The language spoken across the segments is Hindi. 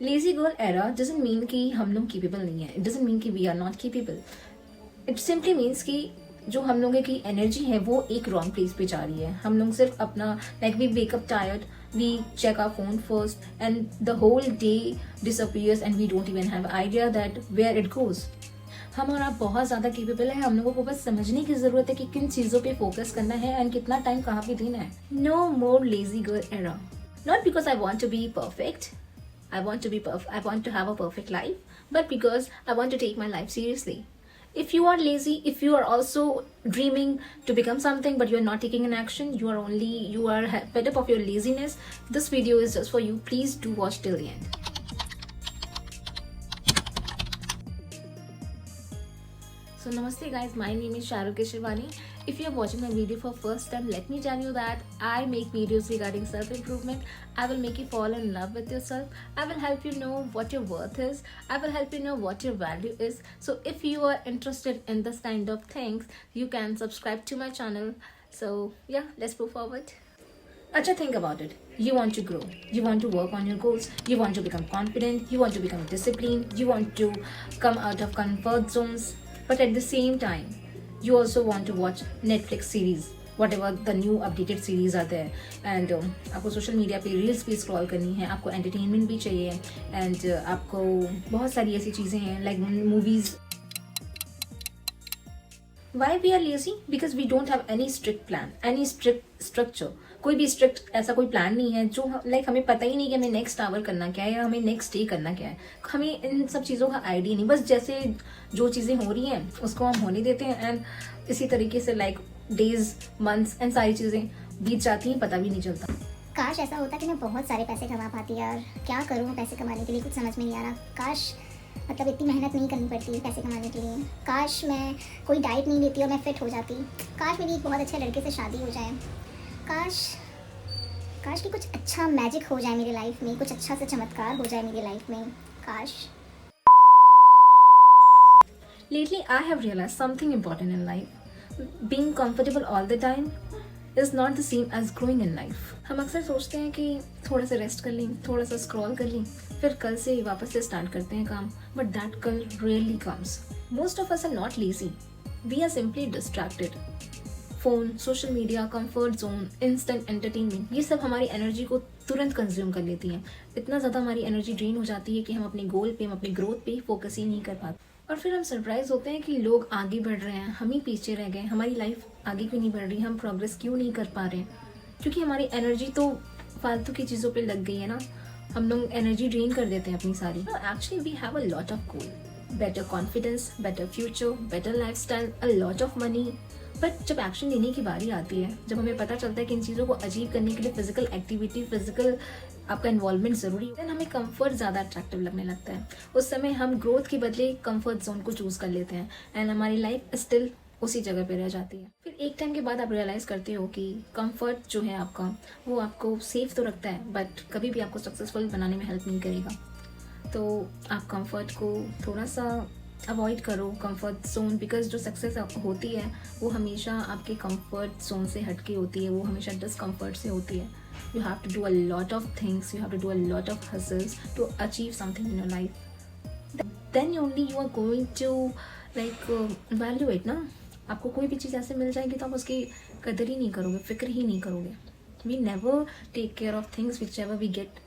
Lazy girl era doesn't mean कि हम लोग केपेबल नहीं है. इट डजंट मीन कि we are not capable. It simply means कि जो हम लोगों की एनर्जी है वो एक रॉन्ग प्लेस पे जा रही है. हम लोग सिर्फ अपना like we wake up tired, we check our phone first and the whole day disappears and we don't even have idea that where it goes. हम और आप बहुत ज़्यादा केपेबल है. हम लोगों को बस समझने की ज़रूरत है कि किन चीज़ों पे फोकस करना है एंड कितना टाइम कहाँ पे देना है. No more lazy girl era. Not because I want to be perfect. I want to have a perfect life, but because I want to take my life seriously. If you are lazy, if you are also dreaming to become something but you are not taking an action, you are fed up of your laziness, this video is just for you. Please do watch till the end. So namaste guys, my name is Shahrukh Keshwani. If you are watching my video for first time, let me tell you that I make videos regarding self-improvement. I will make you fall in love with yourself. I will help you know what your worth is. I will help you know what your value is. So if you are interested in this kind of things, you can subscribe to my channel. So yeah, let's move forward. Acha, think about it. You want to grow. You want to work on your goals. You want to become confident. You want to become disciplined. You want to come out of comfort zones. But at the same time, you also want to watch Netflix series, whatever the new updated series are there. And आपको सोशल मीडिया पे रील्स भी स्क्रॉल करनी है, आपको एंटरटेनमेंट भी चाहिए, एंड आपको बहुत सारी ऐसी चीज़ें हैं like movies. Why we are lazy? Because we don't have any strict plan, any strict structure. कोई भी स्ट्रिक्ट ऐसा कोई प्लान नहीं है जो लाइक हमें पता ही नहीं कि हमें नेक्स्ट आवर करना क्या है या हमें नेक्स्ट डे करना क्या है. हमें इन सब चीज़ों का आइडिया नहीं. बस जैसे जो चीज़ें हो रही हैं उसको हम होने देते हैं एंड इसी तरीके से लाइक डेज मंथ्स एंड सारी चीज़ें बीत जाती हैं, पता भी नहीं चलता. काश ऐसा होता कि मैं बहुत सारे पैसे कमा पाती यार. क्या करूँ पैसे कमाने के लिए, कुछ समझ में नहीं आ रहा. काश मतलब इतनी मेहनत नहीं करनी पड़ती पैसे कमाने के लिए. काश मैं कोई डाइट नहीं लेती और मैं फिट हो जाती. काश मेरी एक बहुत अच्छे लड़के से शादी हो जाए. काश कि कुछ अच्छा मैजिक हो जाए मेरी लाइफ में, कुछ अच्छा सा चमत्कार हो जाए मेरी लाइफ में. काश. Lately, I have realized something important in life. Being comfortable all the time is not the same as growing in life. हम अक्सर सोचते हैं कि थोड़ा सा रेस्ट कर लें, थोड़ा सा स्क्रॉल कर लें, फिर कल से वापस से स्टार्ट करते हैं काम. बट दैट कल rarely comes. Most of us are not lazy. We are simply distracted. Phone, social media, comfort zone, instant entertainment, ये सब हमारी एनर्जी को तुरंत कंज्यूम कर लेती हैं. इतना ज़्यादा हमारी एनर्जी ड्रेन हो जाती है कि हम अपने गोल पे, हम अपनी ग्रोथ पे फोकस ही नहीं कर पाते. और फिर हम सरप्राइज होते हैं कि लोग आगे बढ़ रहे हैं, हम ही पीछे रह गए. हमारी लाइफ आगे क्यों नहीं बढ़ रही, हम प्रोग्रेस क्यों नहीं कर पा रहे हैं? क्योंकि हमारी एनर्जी तो फालतू की चीज़ों पे लग गई है ना. हम लोग एनर्जी ड्रेन कर देते हैं अपनी सारी. Actually we have a lot of goal, better confidence, better future, better life style, a lot of money. But जब एक्शन लेने की बारी आती है, जब हमें पता चलता है कि इन चीज़ों को अचीव करने के लिए फिजिकल एक्टिविटी, फिजिकल आपका इन्वॉल्वमेंट ज़रूरी है, देन हमें कंफर्ट ज़्यादा अट्रैक्टिव लगने लगता है. उस समय हम ग्रोथ के बदले कंफर्ट जोन को चूज़ कर लेते हैं एंड हमारी लाइफ स्टिल उसी जगह पे रह जाती है. फिर एक टाइम के बाद आप रियलाइज़ करते हो कि कंफर्ट जो है आपका वो आपको सेफ तो रखता है बट कभी भी आपको सक्सेसफुल बनाने में हेल्प नहीं करेगा. तो आप कंफर्ट को थोड़ा सा अवॉइड करो, कंफर्ट जोन. बिकॉज जो सक्सेस होती है वो हमेशा आपके कंफर्ट जोन से हटके होती है, वो हमेशा डिसकंफर्ट से होती है. You have to do a lot of things, you have to do a lot of hustles to achieve something in your life. Then only you are going to like value it ना. आपको कोई भी चीज़ ऐसे मिल जाएगी तो आप उसकी कदर ही नहीं करोगे, फिक्र ही नहीं करोगे. We never take care of things which ever we get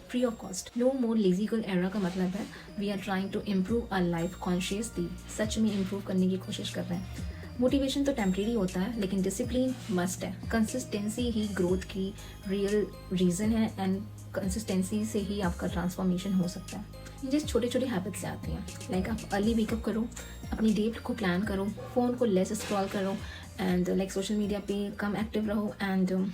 free of cost. No more lazy girl era का मतलब है we are trying to improve our life consciously. सच में इम्प्रूव करने की कोशिश कर रहे हैं. मोटिवेशन तो टेम्प्रेरी होता है लेकिन डिसिप्लिन मस्ट है. कंसिस्टेंसी ही ग्रोथ की रियल रीज़न है एंड कंसिस्टेंसी से ही आपका ट्रांसफॉर्मेशन हो सकता है. जिस छोटे छोटे हैबिट्स से आती हैं लाइक आप अर्ली वेकअप करो, अपनी डेट को प्लान करो, फ़ोन को लेस स्क्रॉल करो एंड लाइक सोशल मीडिया पे कम एक्टिव रहो एंड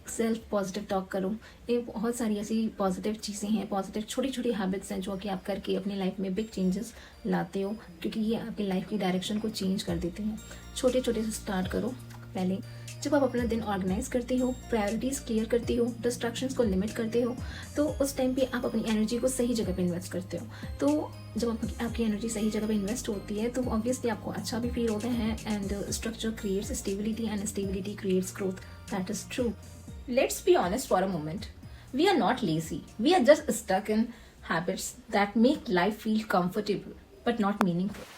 सेल्फ पॉजिटिव टॉक करो. ये बहुत सारी ऐसी पॉजिटिव चीज़ें हैं, पॉजिटिव छोटी छोटी हैबिट्स हैं जो कि आप करके अपनी लाइफ में बिग चेंजेस लाते हो क्योंकि ये आपकी लाइफ की डायरेक्शन को चेंज कर देते हैं. छोटे छोटे से स्टार्ट करो. पहले जब आप अपना दिन ऑर्गेनाइज करते हो, प्रायोरिटीज़ क्लियर करते हो, डिस्ट्रैक्शंस को लिमिट करते हो, तो उस टाइम पे आप अपनी एनर्जी को सही जगह पे इन्वेस्ट करते हो. तो जब आपकी एनर्जी सही जगह पे इन्वेस्ट होती है तो ऑब्वियसली आपको अच्छा भी फील होता है and structure creates stability and stability creates growth. That is true. Let's be honest for a moment. We are not lazy. We are just stuck in habits that make life feel comfortable but not meaningful.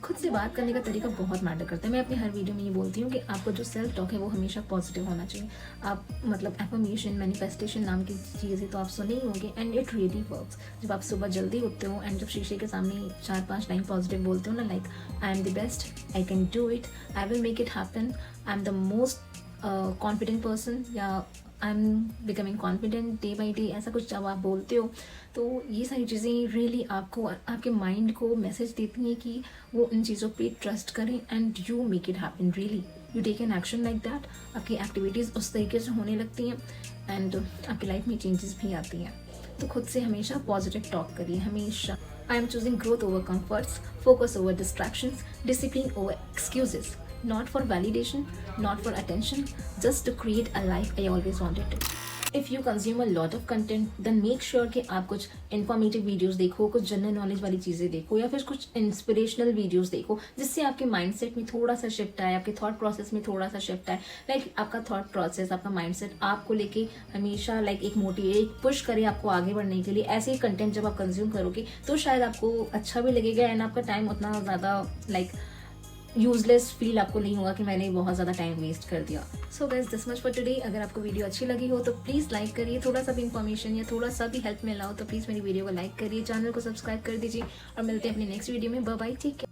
खुद से बात करने का तरीका बहुत मैटर करता है। मैं अपनी हर वीडियो में ये बोलती हूँ कि आपका जो सेल्फ टॉक है वो हमेशा पॉजिटिव होना चाहिए। आप मतलब एफर्मेशन, मैनिफेस्टेशन नाम की चीज़ें तो आप सुने ही होंगे, एंड इट रियली वर्क्स। जब आप सुबह जल्दी उठते हो एंड जब शीशे के सामने 4-5 लाइन पॉजिटिव बोलते हो ना, like I am the best, I can do it, I will make it happen, I am the most confident person, या I am becoming confident day by day, ऐसा कुछ जब आप बोलते हो तो ये सारी चीज़ें रियली आपको, आपके माइंड को मैसेज देती हैं कि वो इन चीज़ों पे ट्रस्ट करें and you make it happen. Really you take an action like that, आपकी एक्टिविटीज़ उस तरीके से होने लगती हैं एंड आपकी लाइफ में चेंजेस भी आती हैं। तो खुद से हमेशा पॉजिटिव टॉक करिए, हमेशा। I am choosing growth over comforts, focus over distractions, discipline over excuses, not for validation, not for attention, just to create a life I always wanted to. If you consume a lot of content, then make sure कि आप कुछ informative videos देखो, कुछ जनरल नॉलेज वाली चीज़ें देखो, या फिर कुछ इंस्पिरेशनल वीडियोस देखो, जिससे आपके माइंडसेट में थोड़ा सा शिफ्ट आए, आपके थॉट प्रोसेस में थोड़ा सा शिफ्ट आए। लाइक आपका थॉट प्रोसेस, आपका माइंडसेट आपको लेके हमेशा लाइक एक मोटिवेट पुश करे आपको आगे बढ़ने के लिए। ऐसे ही कंटेंट जब आप कंज्यूम करोगे तो शायद आपको अच्छा भी लगेगा एंड आपका टाइम उतना ज़्यादा लाइक यूजलेस फील आपको नहीं होगा कि मैंने बहुत ज़्यादा टाइम वेस्ट कर दिया। So guys, this much for today. अगर आपको वीडियो अच्छी लगी हो तो प्लीज़ लाइक करिए, थोड़ा सा भी इन्फॉर्मेशन या थोड़ा सा भी हेल्प मिला हो तो प्लीज़ मेरी वीडियो को लाइक करिए, चैनल को सब्सक्राइब कर दीजिए और मिलते हैं अपनी नेक्स्ट वीडियो में। Bye bye, take care.